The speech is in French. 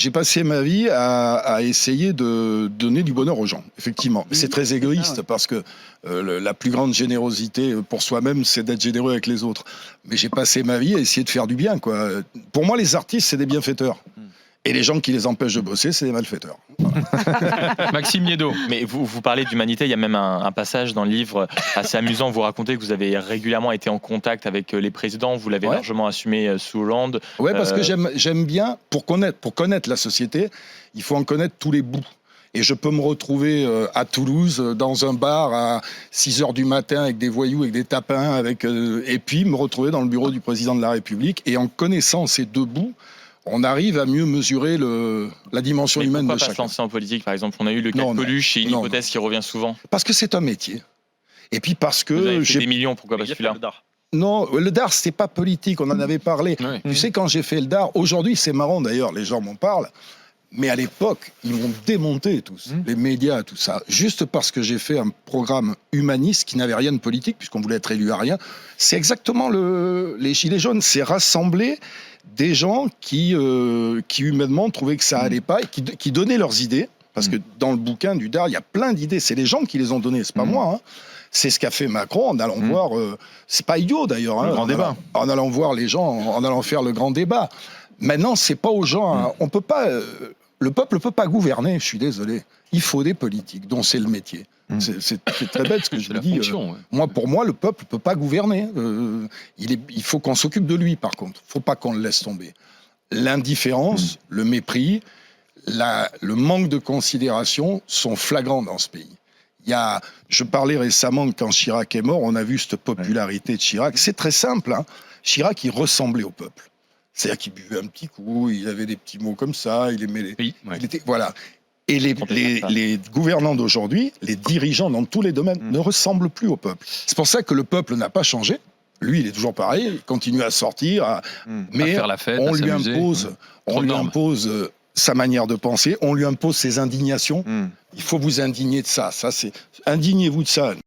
J'ai passé ma vie à essayer de donner du bonheur aux gens, effectivement. C'est très égoïste parce que la plus grande générosité pour soi-même, c'est d'être généreux avec les autres. Mais j'ai passé ma vie à essayer de faire du bien, quoi. Pour moi, les artistes, c'est des bienfaiteurs. Et les gens qui les empêchent de bosser, c'est des malfaiteurs. Voilà. Maxime Niedo. Mais vous parlez d'humanité, il y a même un passage dans le livre assez amusant. Vous racontez que vous avez régulièrement été en contact avec les présidents, vous l'avez largement assumé sous Hollande. Ouais, parce que j'aime bien, pour connaître la société, il faut en connaître tous les bouts. Et je peux me retrouver à Toulouse, dans un bar à 6 h du matin avec des voyous, avec des tapins, et puis me retrouver dans le bureau du président de la République. Et en connaissant ces deux bouts, on arrive à mieux mesurer la dimension humaine de chacun. Pourquoi pas se lancer en politique, par exemple? On a eu le cas de Coluche, et une hypothèse qui revient souvent. Parce que c'est un métier. Et puis parce que... Vous avez fait des millions, pourquoi pas celui-là? Non, le DAR, c'est pas politique, on en avait parlé. Oui. Tu sais, quand j'ai fait le DAR, aujourd'hui, c'est marrant d'ailleurs, les gens m'en parlent, mais à l'époque, ils m'ont démonté tous, les médias, tout ça, juste parce que j'ai fait un programme humaniste qui n'avait rien de politique, puisqu'on voulait être élu à rien. C'est exactement les Gilets jaunes, c'est rassembler des gens qui humainement trouvaient que ça allait pas et qui donnaient leurs idées, parce que dans le bouquin du DAR, il y a plein d'idées, c'est les gens qui les ont données, c'est pas moi, hein. C'est ce qu'a fait Macron en allant voir, c'est pas idiot d'ailleurs, hein, le grand débat. En allant voir les gens, en allant faire le grand débat. Maintenant, c'est pas aux gens, hein, on peut pas, le peuple peut pas gouverner, je suis désolé. Il faut des politiques, dont c'est le métier. C'est très bête ce que je dis. Pour moi, le peuple peut pas gouverner. Il faut qu'on s'occupe de lui, par contre. Faut pas qu'on le laisse tomber. L'indifférence, le mépris, le manque de considération sont flagrants dans ce pays. Je parlais récemment que quand Chirac est mort, on a vu cette popularité de Chirac. C'est très simple, hein. Chirac, il ressemblait au peuple. C'est-à-dire qu'il buvait un petit coup, il avait des petits mots comme ça, il aimait voilà. Et les gouvernants d'aujourd'hui, les dirigeants dans tous les domaines, ne ressemblent plus au peuple. C'est pour ça que le peuple n'a pas changé. Lui, il est toujours pareil, il continue à sortir, mais à faire la fête, on lui impose sa manière de penser, on lui impose ses indignations. Il faut vous indigner de ça. Indignez-vous de ça.